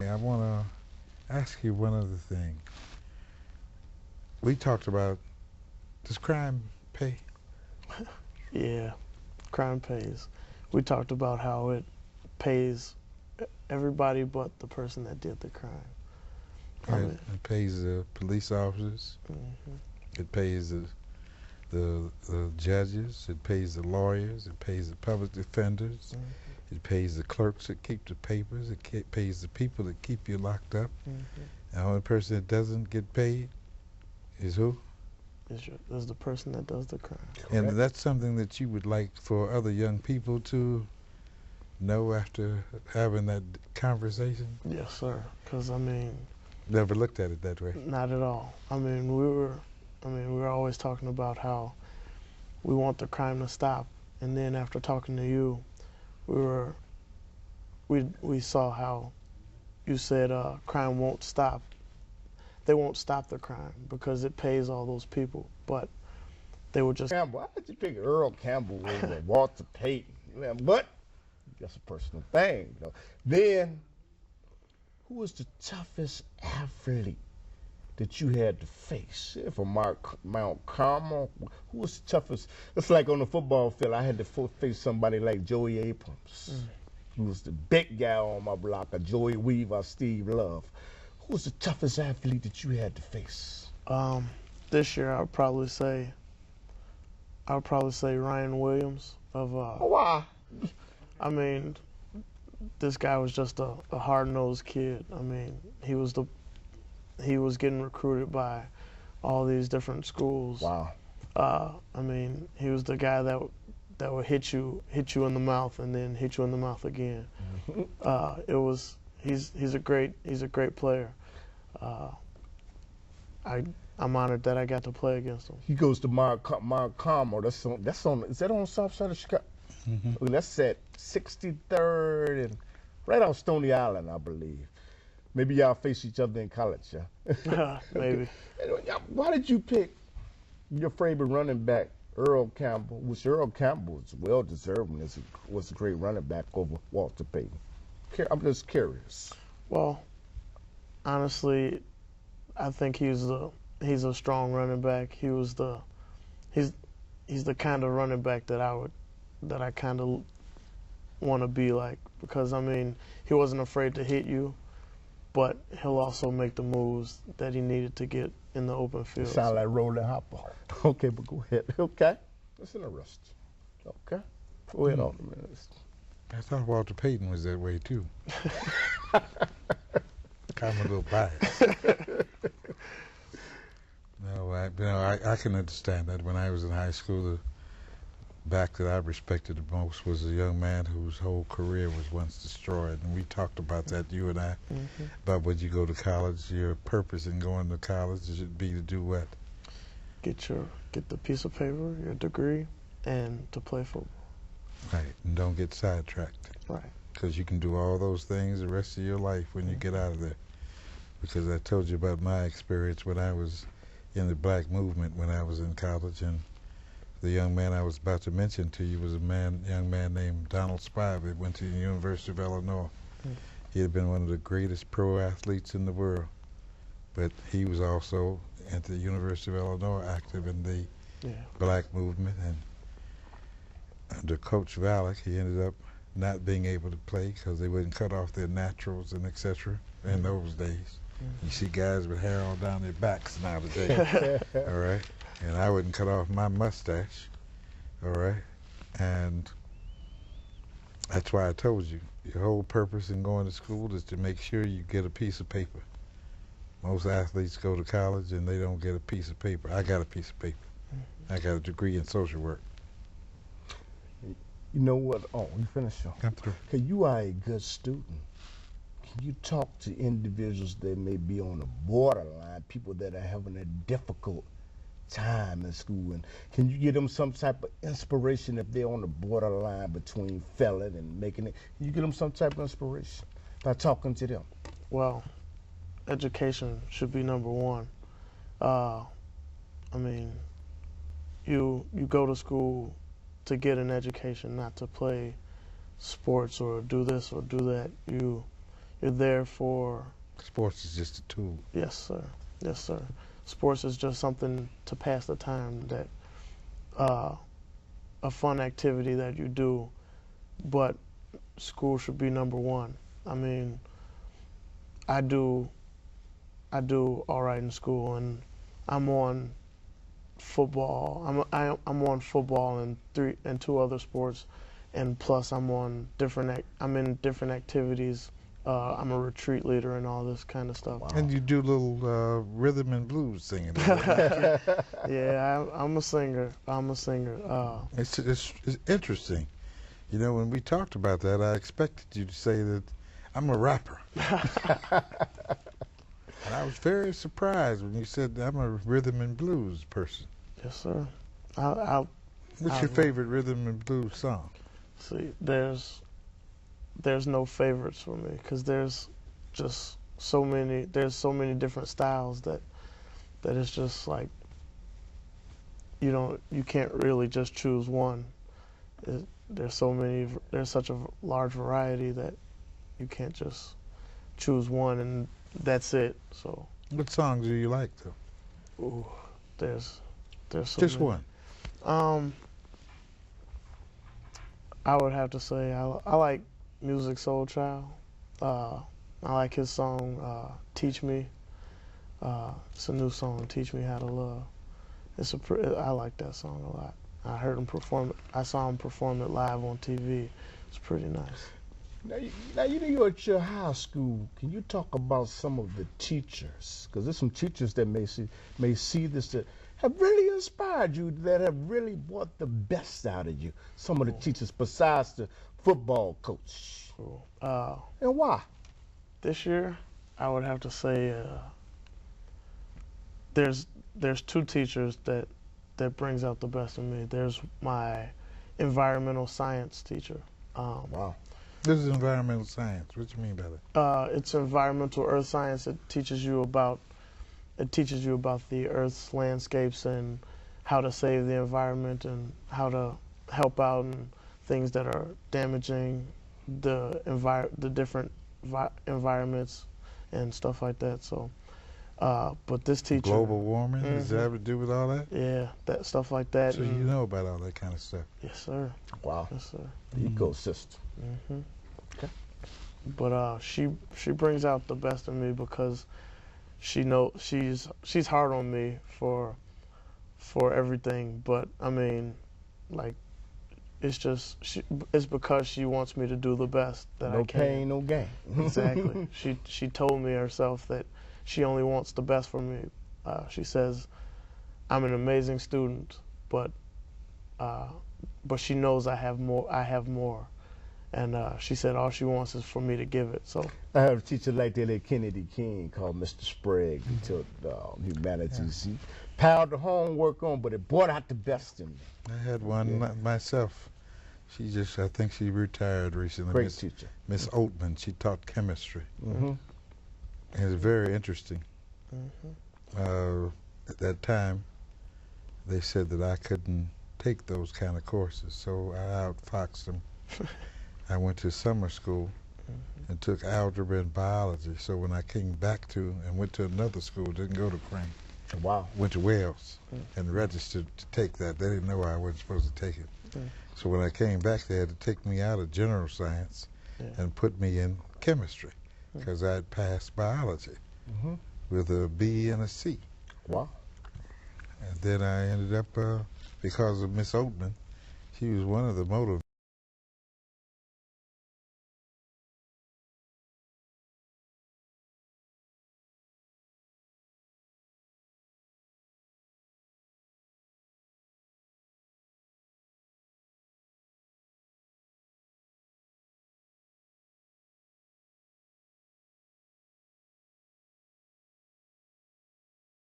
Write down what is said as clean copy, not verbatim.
I want to ask you one other thing. We talked about, does crime pay? Yeah, crime pays. We talked about how it pays everybody but the person that did the crime. It pays the police officers. It pays the judges. It pays the lawyers. It pays the public defenders. It pays the clerks that keep the papers. It pays the people that keep you locked up. And the only person that doesn't get paid is who? Is the person that does the crime. And that's something that you would like for other young people to know after having that conversation? Yes, sir. Because never looked at it that way. Not at all. We were always talking about how we want the crime to stop, and then after talking to you, we saw how you said crime won't stop. They won't stop the crime because it pays all those people, but they would just. Campbell, why did you pick Earl Campbell over Walter Payton? But that's a personal thing, you know. Then, who was the toughest athlete that you had to face? From Mount Carmel, who was the toughest? It's like on the football field, I had to face somebody like Joey Abrams. He was the big guy on my block, or Joey Weaver, Steve Love. Who was the toughest athlete that you had to face? This year, I would probably say Ryan Williams of. Why? This guy was just a hard-nosed kid. He was getting recruited by all these different schools. Wow. He was the guy that would hit you in the mouth and then hit you in the mouth again. He's a great player. I'm honored that I got to play against him. He goes to Mount Carmel. Is that on the south side of Chicago? That's at 63rd and right on Stony Island, I believe. Maybe y'all face each other in college, yeah? Maybe. Why did you pick your favorite running back, Earl Campbell, which Earl Campbell was well-deserved and was a great running back over Walter Payton? I'm just curious. Well, honestly, I think he's a strong running back. He's the kind of running back that I kind of want to be like, because he wasn't afraid to hit you, but he'll also make the moves that he needed to get in the open field. Sound like Rolling Hopper. Okay, but go ahead. Okay, that's interesting. Okay, go ahead on the minute. I thought Walter Payton was that way too. Kind of a little biased. No, I can understand that. When I was in high school, the back that I respected the most was a young man whose whole career was once destroyed, and we talked about that, you and I. But when you go to college, your purpose in going to college should be to do what? Get the piece of paper, your degree, and to play football. Right, and don't get sidetracked. Right. Because you can do all those things the rest of your life when you get out of there. Because I told you about my experience when I was in the black movement when I was in college, and the young man I was about to mention to you was a young man named Donald Spive that went to the University of Illinois. He had been one of the greatest pro athletes in the world, but he was also at the University of Illinois active in the black movement, and under Coach Valek, he ended up not being able to play because they wouldn't cut off their naturals and etc. in those days. You see guys with hair all down their backs nowadays, all right? And I wouldn't cut off my mustache, all right? And that's why I told you, your whole purpose in going to school is to make sure you get a piece of paper. Most athletes go to college and they don't get a piece of paper. I got a piece of paper. I got a degree in social work. You know what? Oh, you finished? I'm through. Okay, you are a good student. Can you talk to individuals that may be on the borderline, people that are having a difficult time in school, and can you give them some type of inspiration if they're on the borderline between failing and making it? Can you give them some type of inspiration by talking to them? Well, education should be number one. You go to school to get an education, not to play sports or do this or do that. You You're there for, Sports is just a tool. yes, sir. Yes, sir. Sports is just something to pass the time, that a fun activity that you do, but school should be number one. I mean, I do all right in school, and I'm on football. I'm on football and two other sports, and plus I'm in different activities. I'm a retreat leader and all this kind of stuff. Wow. And you do little rhythm and blues singing. Yeah, I'm a singer. It's interesting. You know, when we talked about that, I expected you to say that I'm a rapper. And I was very surprised when you said I'm a rhythm and blues person. Yes, sir. What's your favorite rhythm and blues song? See, there's no favorites for me, because there's just so many different styles that it's just like you can't really just choose one. There's such a large variety that you can't just choose one and that's it. So What songs do you like, though? ooh, there's so Just many. one. I would have to say I like Music Soul Child. I like his song "Teach Me." It's a new song, "Teach Me How to Love." I like that song a lot. I heard him perform it. I saw him perform it live on TV. It's pretty nice. Now you're at your high school. Can you talk about some of the teachers? Because there's some teachers that may see this that have really inspired you, that have really brought the best out of you. Some of the teachers besides the football coach. Cool. And why? This year, I would have to say there's two teachers that brings out the best in me. There's my environmental science teacher. Wow. This is environmental science. What do you mean by that? It's environmental earth science. It teaches you about the Earth's landscapes and how to save the environment and how to help out in things that are damaging the different environments and stuff like that. So, but this teacher, Global warming, does that have to do with all that? yeah, that stuff like that. So you know about all that kind of stuff. Yes, sir. Wow. Yes, sir. The ecosystem. hmm Okay. But she brings out the best in me because she knows she's hard on me for everything. But I mean, like, it's because she wants me to do the best that I can. No pain, no gain. Exactly. She told me herself that she only wants the best for me. She says I'm an amazing student, but she knows I have more. And she said all she wants is for me to give it. So I had a teacher like that at Kennedy King called Mr. Sprague. He taught humanities. He piled the homework on, but it brought out the best in me. I had one myself. I think she retired recently. Great teacher. Miss Oatman. She taught chemistry. Mm-hmm. It was very interesting. At that time, they said that I couldn't take those kind of courses, so I outfoxed them. I went to summer school and took algebra and biology. So when I came back and went to another school, didn't go to Crane. Wow. Went to Wales and registered to take that. They didn't know I wasn't supposed to take it. So when I came back, they had to take me out of general science and put me in chemistry because I had passed biology with a B and a C. Wow. And then I ended up, because of Miss Oatman, she was one of the motivators.